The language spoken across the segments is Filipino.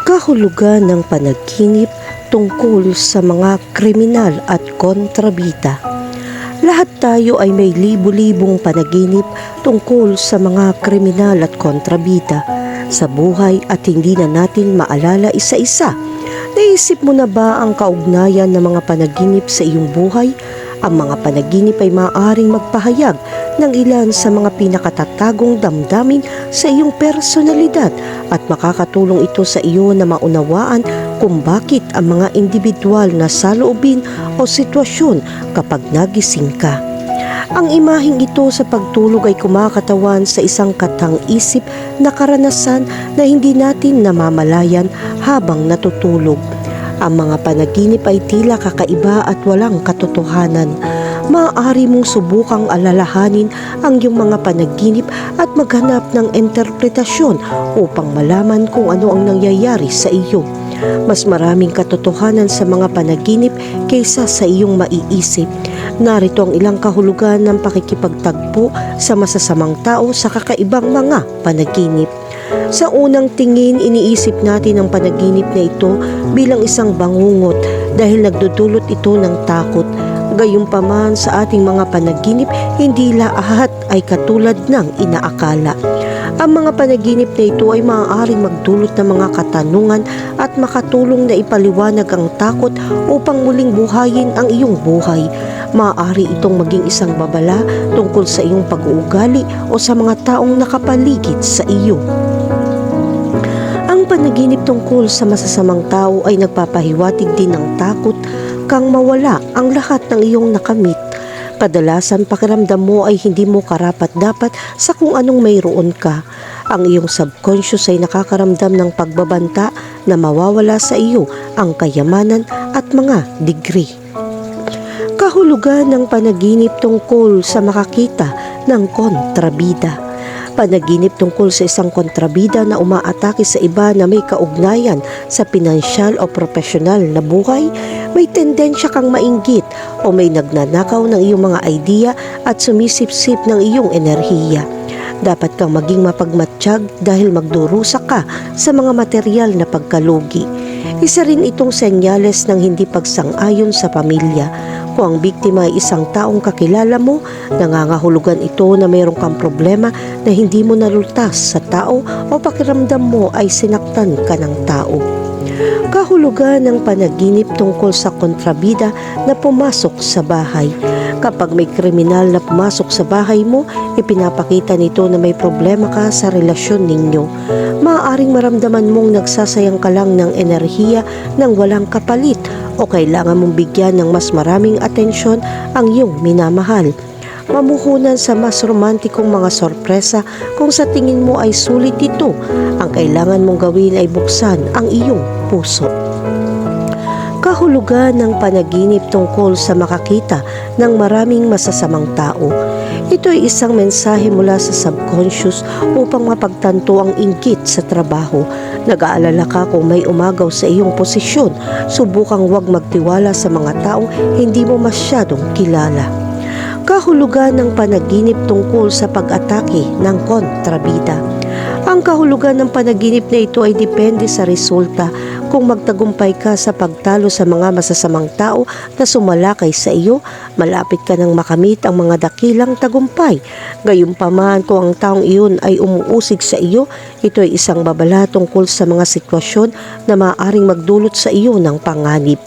Kahulugan ng panaginip tungkol sa mga kriminal at kontrabida. Lahat tayo ay may libu-libong panaginip tungkol sa mga kriminal at kontrabida sa buhay at hindi na natin maalala isa-isa. Naisip mo na ba ang kaugnayan ng mga panaginip sa iyong buhay? Ang mga panaginip ay maaaring magpahayag ng ilan sa mga pinakatatagong damdamin sa iyong personalidad at makakatulong ito sa iyo na maunawaan kung bakit ang mga individual na saloobin o sitwasyon kapag nagising ka. Ang imaheng ito sa pagtulog ay kumakatawan sa isang katang-isip na karanasan na hindi natin namamalayan habang natutulog. Ang mga panaginip ay tila kakaiba at walang katotohanan. Maaari mong subukang alalahanin ang iyong mga panaginip at maghanap ng interpretasyon upang malaman kung ano ang nangyayari sa iyo. Mas maraming katotohanan sa mga panaginip kaysa sa iyong maiisip. Narito ang ilang kahulugan ng pakikipagtagpo sa masasamang tao sa kakaibang mga panaginip. Sa unang tingin, iniisip natin ang panaginip na ito bilang isang bangungot dahil nagdudulot ito ng takot. Gayunpaman sa ating mga panaginip, hindi lahat ay katulad ng inaakala. Ang mga panaginip na ito ay maaaring magdulot ng mga katanungan at makatulong na ipaliwanag ang takot upang muling buhayin ang iyong buhay. Maaari itong maging isang babala tungkol sa iyong pag-uugali o sa mga taong nakapaligid sa iyo. Ang panaginip tungkol sa masasamang tao ay nagpapahiwatig din ng takot kang mawala ang lahat ng iyong nakamit. Kadalasan pakiramdam mo ay hindi mo karapat-dapat sa kung anong mayroon ka. Ang iyong subconscious ay nakakaramdam ng pagbabanta na mawawala sa iyo ang kayamanan at mga degree. Kahulugan ng panaginip tungkol sa makakita ng kontrabida. Panaginip tungkol sa isang kontrabida na umaatake sa iba na may kaugnayan sa pinansyal o profesional na buhay, may tendensya kang mainggit o may nagnanakaw ng iyong mga idea at sumisipsip ng iyong enerhiya. Dapat kang maging mapagmatsyag dahil magdurusa ka sa mga material na pagkalugi. Isa rin itong senyales ng hindi pagsang-ayon sa pamilya. Kung ang biktima ay isang taong kakilala mo, nangangahulugan ito na mayroon kang problema na hindi mo nalutas sa tao o pakiramdam mo ay sinaktan ka ng tao. Kahulugan ng panaginip tungkol sa kontrabida na pumasok sa bahay. Kapag may kriminal na pumasok sa bahay mo, ipinapakita nito na may problema ka sa relasyon ninyo. Maaaring maramdaman mong nagsasayang ka lang ng enerhiya nang walang kapalit o kailangan mong bigyan ng mas maraming atensyon ang iyong minamahal. Mamuhunan sa mas romantikong mga sorpresa kung sa tingin mo ay sulit ito. Ang kailangan mong gawin ay buksan ang iyong puso. Kahulugan ng panaginip tungkol sa makakita ng maraming masasamang tao. Ito ay isang mensahe mula sa subconscious upang mapagtanto ang inggit sa trabaho. Nag-aalala ka kung may umagaw sa iyong posisyon. Subukang huwag magtiwala sa mga taong hindi mo masyadong kilala. Kahulugan ng panaginip tungkol sa pag-atake ng kontrabida. Ang kahulugan ng panaginip na ito ay depende sa resulta. Kung magtagumpay ka sa pagtalo sa mga masasamang tao na sumalakay sa iyo, malapit ka nang makamit ang mga dakilang tagumpay. Gayunpaman kung ang taong iyon ay umuusig sa iyo, ito ay isang babala tungkol sa mga sitwasyon na maaaring magdulot sa iyo ng panganib.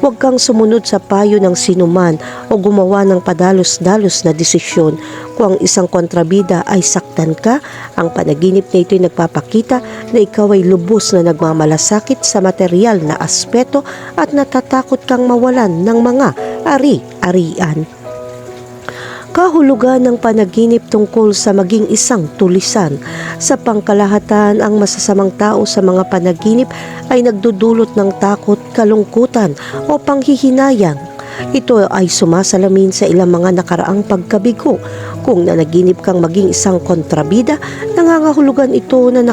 Huwag kang sumunod sa payo ng sinuman o gumawa ng padalos-dalos na desisyon. Kung ang isang kontrabida ay saktan ka, ang panaginip na ito ay nagpapakita na ikaw ay lubos na nagmamalasakit sa material na aspeto at natatakot kang mawalan ng mga ari-arian. Kahulugan ng panaginip tungkol sa maging isang tulisan. Sa pangkalahatan, ang masasamang tao sa mga panaginip ay nagdudulot ng takot, kalungkutan o panghihinayang. Ito ay sumasalamin sa ilang mga nakaraang pagkabigo. Kung nanaginip kang maging isang kontrabida, nangangahulugan ito na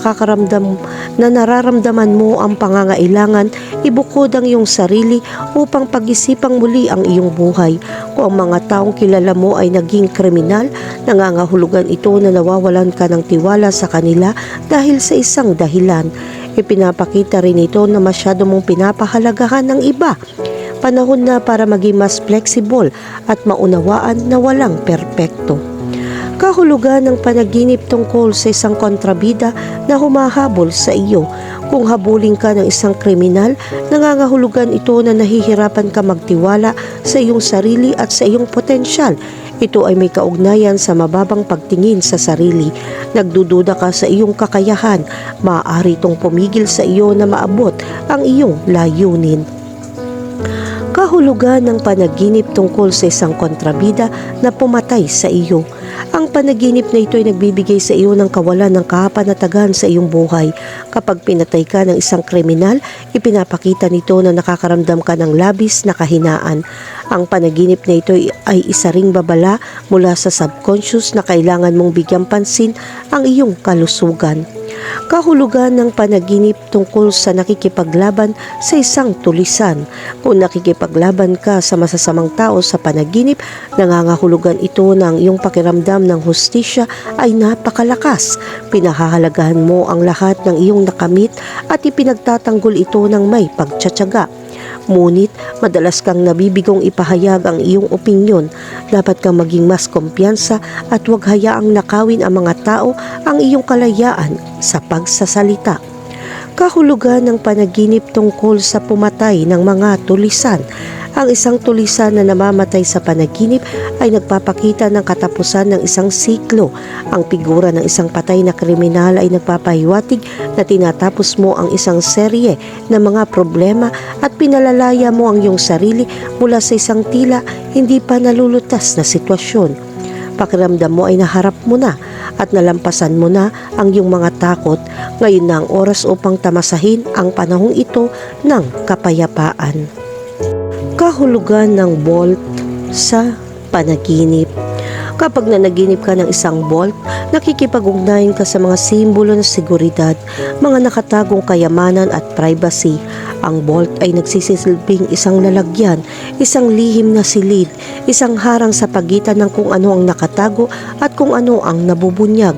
nararamdaman mo ang pangangailangan ibukod ang iyong sarili upang pag-isipang muli ang iyong buhay. Kung ang mga taong kilala mo ay naging kriminal, nangangahulugan ito na nawawalan ka ng tiwala sa kanila dahil sa isang dahilan. Ipinapakita rin ito na masyado mong pinapahalagahan ng iba. Panahon na para maging mas flexible at maunawaan na walang perpekto. Kahulugan ng panaginip tungkol sa isang kontrabida na humahabol sa iyo. Kung habulin ka ng isang kriminal, nangangahulugan ito na nahihirapan ka magtiwala sa iyong sarili at sa iyong potensyal. Ito ay may kaugnayan sa mababang pagtingin sa sarili. Nagdududa ka sa iyong kakayahan. Maaari itong pumigil sa iyo na maabot ang iyong layunin. Kahulugan ng panaginip tungkol sa isang kontrabida na pumatay sa iyo. Ang panaginip na ito ay nagbibigay sa iyo ng kawalan ng kapanatagan sa iyong buhay. Kapag pinatay ka ng isang kriminal, ipinapakita nito na nakakaramdam ka ng labis na kahinaan. Ang panaginip na ito ay isa ring babala mula sa subconscious na kailangan mong bigyang pansin ang iyong kalusugan. Kahulugan ng panaginip tungkol sa nakikipaglaban sa isang tulisan. Kung nakikipaglaban ka sa masasamang tao sa panaginip, nangangahulugan ito ng iyong pakiramdam ng hustisya ay napakalakas. Pinahahalagahan mo ang lahat ng iyong nakamit at ipinagtatanggol ito ng may pagtsatsaga. Ngunit, madalas kang nabibigong ipahayag ang iyong opinyon. Dapat kang maging mas kumpiyansa at huwag hayaang nakawin ang mga tao ang iyong kalayaan sa pagsasalita. Kahulugan ng panaginip tungkol sa pumatay ng mga tulisan. Ang isang tulisan na namamatay sa panaginip ay nagpapakita ng katapusan ng isang siklo. Ang figura ng isang patay na kriminal ay nagpapahiwatig na tinatapos mo ang isang serye ng mga problema at pinalalaya mo ang iyong sarili mula sa isang tila hindi pa nalulutas na sitwasyon. Pakiramdam mo ay naharap mo na at nalampasan mo na ang iyong mga takot. Ngayon na ang oras upang tamasahin ang panahong ito ng kapayapaan. Kahulugan ng bolt sa panaginip. Kapag nanaginip ka ng isang bolt, nakikipag-ugnayan ka sa mga simbolo ng seguridad, mga nakatagong kayamanan at privacy. Ang bolt ay nagsisilbing isang lalagyan, isang lihim na silid, isang harang sa pagitan ng kung ano ang nakatago at kung ano ang nabubunyag.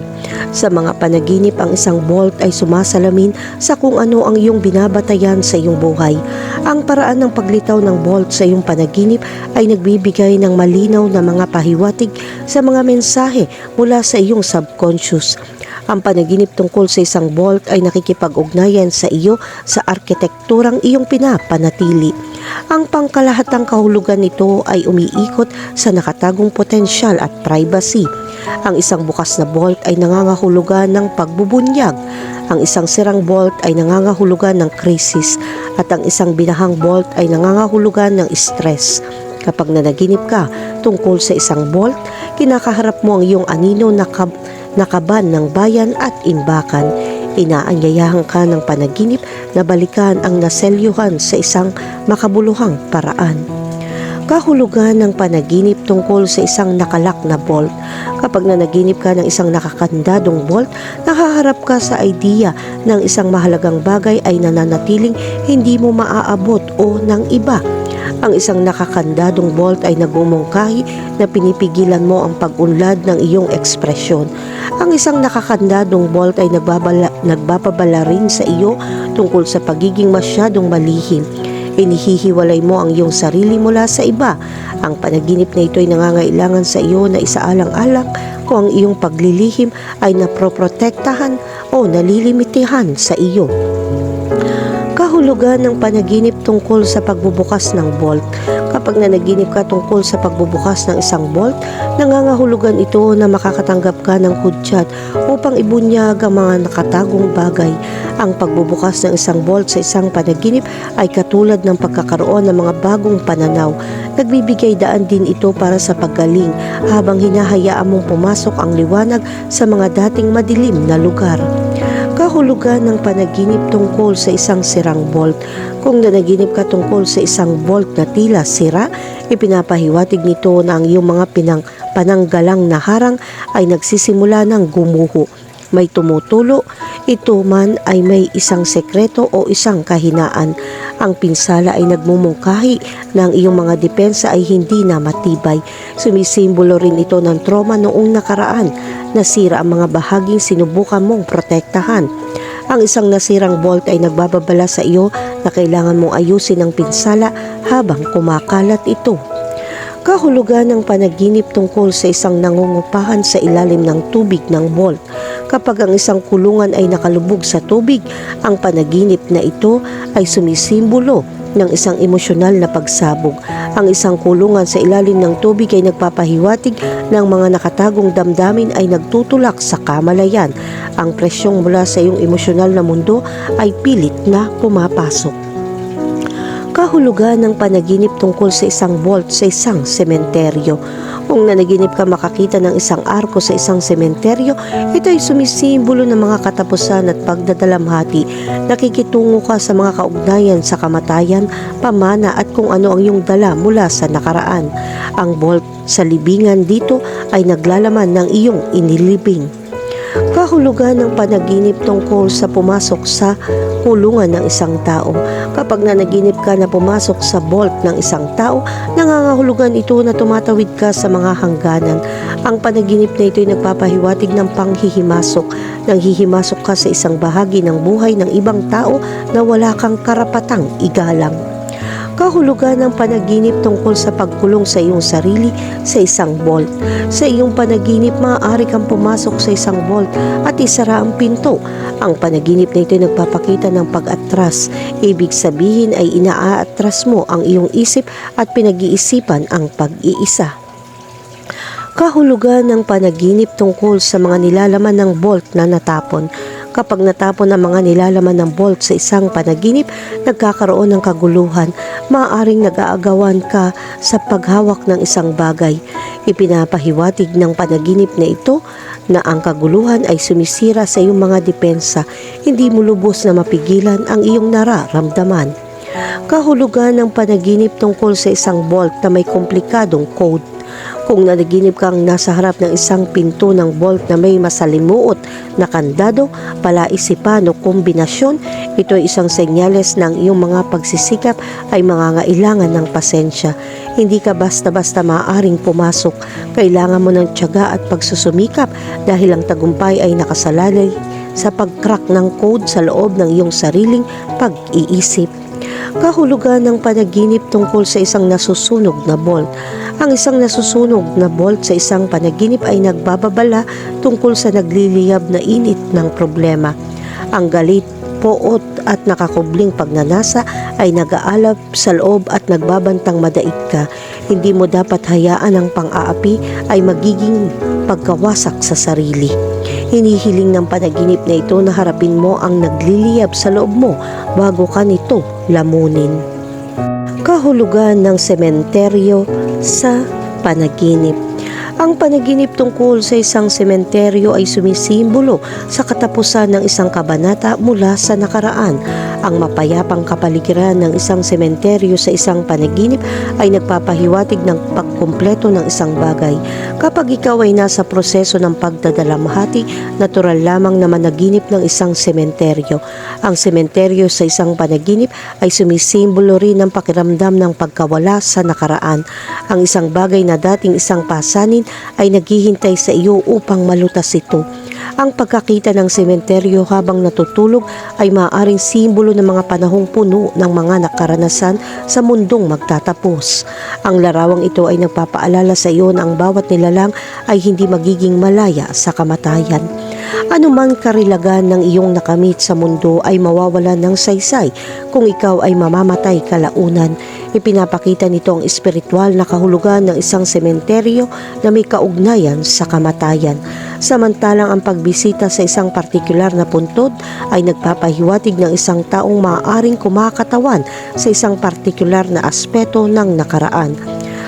Sa mga panaginip, ang isang bolt ay sumasalamin sa kung ano ang iyong binabatayan sa iyong buhay. Ang paraan ng paglitaw ng bolt sa iyong panaginip ay nagbibigay ng malinaw na mga pahiwatig sa mga mensahe mula sa iyong subconscious. Ang panaginip tungkol sa isang bolt ay nakikipag-ugnayan sa iyo sa arkitekturang iyong pinapanatili. Ang pangkalahatang kahulugan nito ay umiikot sa nakatagong potensyal at privacy. Ang isang bukas na bolt ay nangangahulugan ng pagbubunyag. Ang isang sirang bolt ay nangangahulugan ng krisis at ang isang binahang bolt ay nangangahulugan ng stress. Kapag nanaginip ka tungkol sa isang bolt, kinakaharap mo ang iyong anino na kaban ng bayan at imbakan. Inaanyayahan ka ng panaginip na balikan ang naselyuhan sa isang makabuluhang paraan. Kahulugan ng panaginip tungkol sa isang nakalak na bolt. Kapag nanaginip ka ng isang nakakandadong bolt, nakaharap ka sa idea ng isang mahalagang bagay ay nananatiling hindi mo maaabot o ng iba. Ang isang nakakandadong bolt ay nagmumungkahi na pinipigilan mo ang pag-unlad ng iyong ekspresyon. Ang isang nakakandadong bolt ay nagbababala rin sa iyo tungkol sa pagiging masyadong malihim. Inihihiwalay mo ang iyong sarili mula sa iba. Ang panaginip na ito ay nangangailangan sa iyo na isaalang-alang kung ang iyong paglilihim ay naproprotektahan o nalilimitihan sa iyo. Kahulugan ng panaginip tungkol sa pagbubukas ng bolt. Kapag nanaginip ka tungkol sa pagbubukas ng isang bolt, nangangahulugan ito na makakatanggap ka ng hudyat upang ibunyag ang mga nakatagong bagay. Ang pagbubukas ng isang bolt sa isang panaginip ay katulad ng pagkakaroon ng mga bagong pananaw. Nagbibigay daan din ito para sa paggaling habang hinahayaan mong pumasok ang liwanag sa mga dating madilim na lugar. Kahulugan ng panaginip tungkol sa isang sirang bolt. Kung nanaginip ka tungkol sa isang bolt na tila sira, ipinapahiwatig nito na ang iyong mga pananggalang na harang ay nagsisimula ng gumuho. May tumutulo, ito man ay may isang sekreto o isang kahinaan. Ang pinsala ay nagmumungkahi na ang iyong mga depensa ay hindi na matibay. Sumisimbolo rin ito ng trauma noong nakaraan. Nasira ang mga bahaging sinubukan mong protektahan. Ang isang nasirang bolt ay nagbababala sa iyo na kailangan mong ayusin ang pinsala habang kumakalat ito. Kahulugan ng panaginip tungkol sa isang nangungupahan sa ilalim ng tubig ng bolt. Kapag ang isang kulungan ay nakalubog sa tubig, ang panaginip na ito ay sumisimbolo ng isang emosyonal na pagsabog. Ang isang kulungan sa ilalim ng tubig ay nagpapahiwatig ng mga nakatagong damdamin ay nagtutulak sa kamalayan. Ang presyong mula sa iyong emosyonal na mundo ay pilit na pumapasok. Kahulugan ng panaginip tungkol sa isang vault sa isang sementeryo. Kung nanaginip ka makakita ng isang arko sa isang sementeryo, ito ay sumisimbolo ng mga katapusan at pagdadalamhati. Nakikitungo ka sa mga kaugnayan sa kamatayan, pamana at kung ano ang iyong dala mula sa nakaraan. Ang vault sa libingan dito ay naglalaman ng iyong inilibing. Kahulugan ng panaginip tungkol sa pumasok sa kulungan ng isang tao. Kapag nanaginip ka na pumasok sa vault ng isang tao, nangangahulugan ito na tumatawid ka sa mga hangganan. Ang panaginip na ito ay nagpapahiwatig ng panghihimasok. Nanghihimasok ka sa isang bahagi ng buhay ng ibang tao na wala kang karapatang igalang. Kahulugan ng panaginip tungkol sa pagkulong sa iyong sarili sa isang vault. Sa iyong panaginip, maaari kang pumasok sa isang vault at isara ang pinto. Ang panaginip na ito ay nagpapakita ng pag-atras. Ibig sabihin ay inaaatras mo ang iyong isip at pinag-iisipan ang pag-iisa. Kahulugan ng panaginip tungkol sa mga nilalaman ng vault na natapon. Kapag natapon ang mga nilalaman ng vault sa isang panaginip, nagkakaroon ng kaguluhan. Maaaring nag-aagawan ka sa paghawak ng isang bagay. Ipinapahiwatig ng panaginip na ito na ang kaguluhan ay sumisira sa iyong mga depensa. Hindi mo lubos na mapigilan ang iyong nararamdaman. Kahulugan ng panaginip tungkol sa isang vault na may komplikadong code. Kung nanaginip kang nasa harap ng isang pinto ng vault na may masalimuot na kandado, palaisipan o kombinasyon, ito ay isang senyales ng iyong mga pagsisikap ay mangangailangan ng pasensya. Hindi ka basta-basta maaaring pumasok. Kailangan mo ng tiyaga at pagsusumikap dahil ang tagumpay ay nakasalalay sa pag-crack ng code sa loob ng iyong sariling pag-iisip. Kahulugan ng panaginip tungkol sa isang nasusunog na vault. Ang isang nasusunog na vault sa isang panaginip ay nagbababala tungkol sa nagliliyab na init ng problema. Ang galit, poot at nakakubling pagnanasa ay nag-aalab sa loob at nagbabantang madaig ka. Hindi mo dapat hayaan ang pang-aapi ay magiging pagkawasak sa sarili. Hinihiling ng panaginip na ito na harapin mo ang nagliliyab sa loob mo bago ka nito lamunin. Kahulugan ng sementeryo sa panaginip. Ang panaginip tungkol sa isang sementeryo ay sumisimbolo sa katapusan ng isang kabanata mula sa nakaraan. Ang mapayapang kapaligiran ng isang sementeryo sa isang panaginip ay nagpapahiwatig ng pagkumpleto ng isang bagay. Kapag ikaw ay nasa proseso ng pagdadalamhati, natural lamang na managinip ng isang sementeryo. Ang sementeryo sa isang panaginip ay sumisimbolo rin ng pakiramdam ng pagkawala sa nakaraan. Ang isang bagay na dating isang pasanin ay naghihintay sa iyo upang malutas ito. Ang pagkakita ng sementeryo habang natutulog ay maaaring simbolo ng mga panahong puno ng mga nakaranasan sa mundong magtatapos. Ang larawang ito ay nagpapaalala sa iyo na ang bawat nilalang ay hindi magiging malaya sa kamatayan. Anumang karilagan ng iyong nakamit sa mundo ay mawawalan ng saysay kung ikaw ay mamamatay kalaunan. Ipinapakita nito ang espiritual na kahulugan ng isang sementeryo na may kaugnayan sa kamatayan. Samantalang ang pagbisita sa isang partikular na puntod ay nagpapahiwatig ng isang taong maaaring kumakatawan sa isang partikular na aspeto ng nakaraan.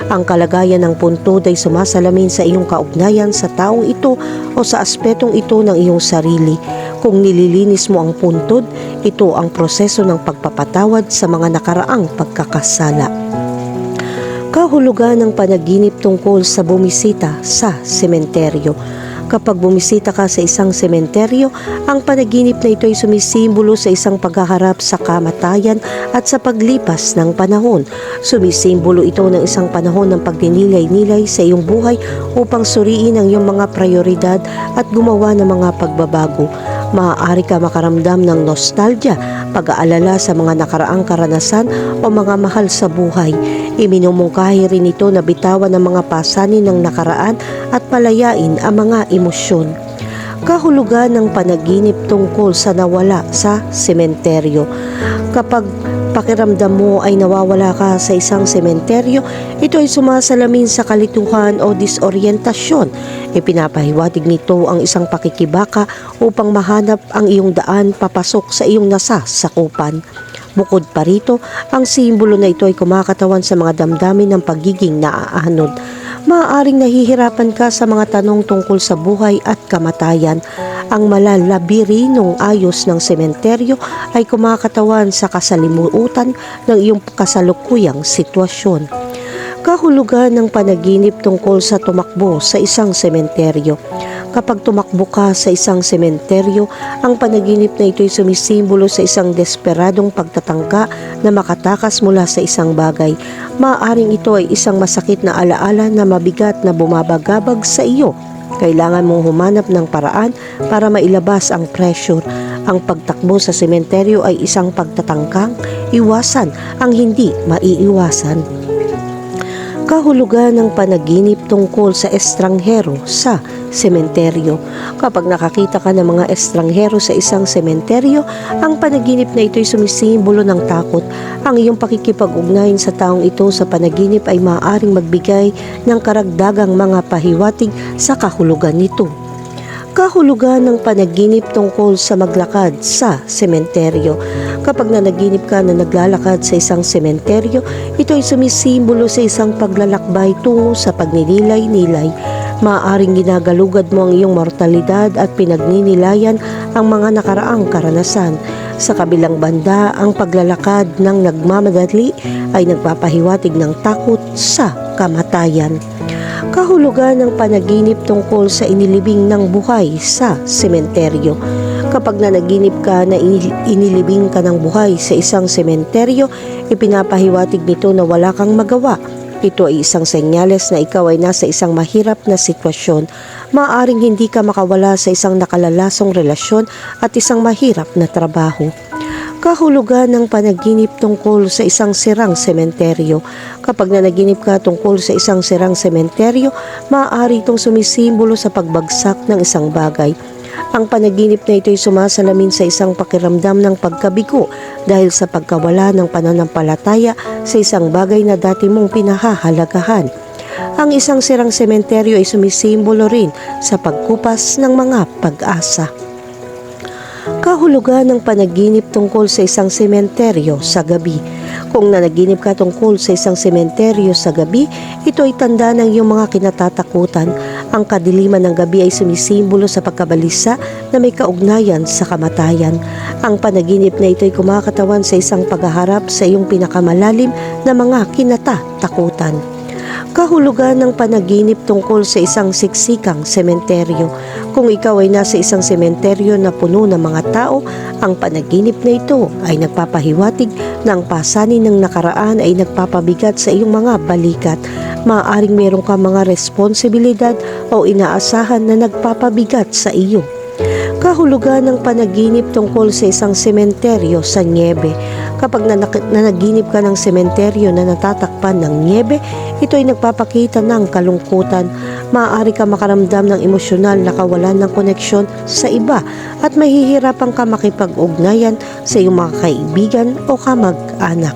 Ang kalagayan ng puntod ay sumasalamin sa iyong kaugnayan sa taong ito o sa aspetong ito ng iyong sarili. Kung nililinis mo ang puntod, ito ang proseso ng pagpapatawad sa mga nakaraang pagkakasala. Kahulugan ng panaginip tungkol sa bumisita sa sementeryo. Kapag bumisita ka sa isang sementeryo, ang panaginip na ito ay sumisimbolo sa isang paghaharap sa kamatayan at sa paglipas ng panahon. Sumisimbolo ito ng isang panahon ng pagdinilay-nilay sa iyong buhay upang suriin ang iyong mga prioridad at gumawa ng mga pagbabago. Maaari ka makaramdam ng nostalgia, pag-aalala sa mga nakaraang karanasan o mga mahal sa buhay. Iminumungkahi rin ito na bitawan ng mga pasanin ng nakaraan at palayain ang mga emosyon. Kahulugan ng panaginip tungkol sa nawala sa sementeryo. Kapag pakiramdam mo ay nawawala ka sa isang sementeryo, ito ay sumasalamin sa kalituhan o disorientasyon. Ipinapahiwatig nito ang isang pakikibaka upang mahanap ang iyong daan papasok sa iyong nasasakupan. Bukod pa rito, ang simbolo na ito ay kumakatawan sa mga damdamin ng pagiging naaanod. Maaaring nahihirapan ka sa mga tanong tungkol sa buhay at kamatayan. Ang malalabirinong ayos ng sementeryo ay kumakatawan sa kasalimutan ng iyong kasalukuyang sitwasyon. Kahulugan ng panaginip tungkol sa tumakbo sa isang sementeryo. Kapag tumakbo ka sa isang sementeryo, ang panaginip na ito ay sumisimbolo sa isang desperadong pagtatangka na makatakas mula sa isang bagay. Maaaring ito ay isang masakit na alaala na mabigat na bumabagabag sa iyo. Kailangan mong humanap ng paraan para mailabas ang pressure. Ang pagtakbo sa sementeryo ay isang pagtatangkang iwasan ang hindi maiiwasan. Kahulugan ng panaginip tungkol sa estranghero sa sementeryo. Kapag nakakita ka ng mga estranghero sa isang sementeryo, ang panaginip na ito ay sumisimbolo ng takot. Ang iyong pakikipag-ugnayan sa taong ito sa panaginip ay maaaring magbigay ng karagdagang mga pahiwatig sa kahulugan nito. Kahulugan ng panaginip tungkol sa maglakad sa sementeryo. Kapag nanaginip ka na naglalakad sa isang sementeryo, ito ay sumisimbolo sa isang paglalakbay tungo sa pagninilay-nilay. Maaaring ginagalugad mo ang iyong mortalidad at pinagninilayan ang mga nakaraang karanasan. Sa kabilang banda, ang paglalakad ng nagmamadali ay nagpapahiwatig ng takot sa kamatayan. Kahulugan ng panaginip tungkol sa inilibing ng buhay sa sementeryo. Kapag nanaginip ka na inilibing ka ng buhay sa isang sementeryo, ipinapahiwatig nito na wala kang magawa. Ito ay isang senyales na ikaw ay nasa isang mahirap na sitwasyon. Maaaring hindi ka makawala sa isang nakalalasong relasyon at isang mahirap na trabaho. Kahulugan ng panaginip tungkol sa isang sirang sementeryo. Kapag nanaginip ka tungkol sa isang sirang sementeryo, maaari itong sumisimbolo sa pagbagsak ng isang bagay. Ang panaginip na ito ay sumasalamin sa isang pakiramdam ng pagkabigo dahil sa pagkawala ng pananampalataya sa isang bagay na dati mong pinahahalagahan. Ang isang sirang sementeryo ay sumisimbolo rin sa pagkupas ng mga pag-asa. Kahulugan ng panaginip tungkol sa isang sementeryo sa gabi. Kung nanaginip ka tungkol sa isang sementeryo sa gabi, ito ay tanda ng iyong mga kinatatakutan. Ang kadiliman ng gabi ay sumisimbolo sa pagkabalisa na may kaugnayan sa kamatayan. Ang panaginip na ito ay kumakatawan sa isang paghaharap sa iyong pinakamalalim na mga kinatatakutan. Kahulugan ng panaginip tungkol sa isang siksikang sementeryo. Kung ikaw ay nasa isang sementeryo na puno ng mga tao, ang panaginip na ito ay nagpapahiwatig na ang pasanin ng nakaraan ay nagpapabigat sa iyong mga balikat. Maaaring meron ka mga responsibilidad o inaasahan na nagpapabigat sa iyo. Kahulugan ng panaginip tungkol sa isang sementeryo sa niebe. Kapag nanaginip ka ng sementeryo na natatakpan ng niebe, ito ay nagpapakita ng kalungkutan. Maaari ka makaramdam ng emosyonal na kawalan ng koneksyon sa iba at mahihirapan ka makipag-ugnayan sa iyong mga kaibigan o kamag-anak.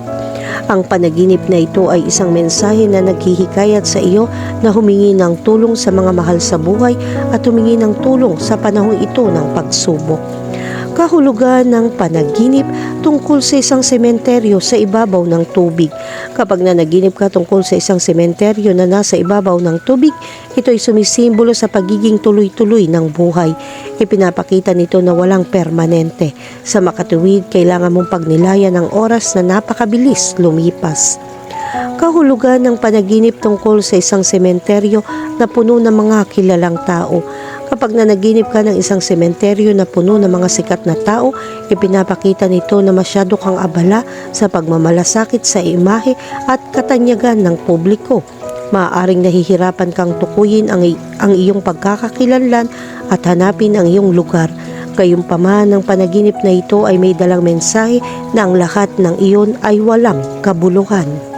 Ang panaginip na ito ay isang mensahe na naghihikayat sa iyo na humingi ng tulong sa mga mahal sa buhay at humingi ng tulong sa panahong ito ng pagsubok. Kahulugan ng panaginip tungkol sa isang sementeryo sa ibabaw ng tubig. Kapag nanaginip ka tungkol sa isang sementeryo na nasa ibabaw ng tubig, ito ay sumisimbolo sa pagiging tuloy-tuloy ng buhay. Ipinapakita nito na walang permanente. Sa makatuwid, kailangan mong pagnilayan ang oras na napakabilis lumipas. Kahulugan ng panaginip tungkol sa isang sementeryo na puno ng mga kilalang tao. Kapag nanaginip ka ng isang sementeryo na puno ng mga sikat na tao, ipinapakita nito na masyado kang abala sa pagmamalasakit sa imahe at katanyagan ng publiko. Maaaring nahihirapan kang tukuyin ang iyong pagkakakilanlan at hanapin ang iyong lugar. Gayunpaman, ang panaginip na ito ay may dalang mensahe na ang lahat ng iyon ay walang kabuluhan.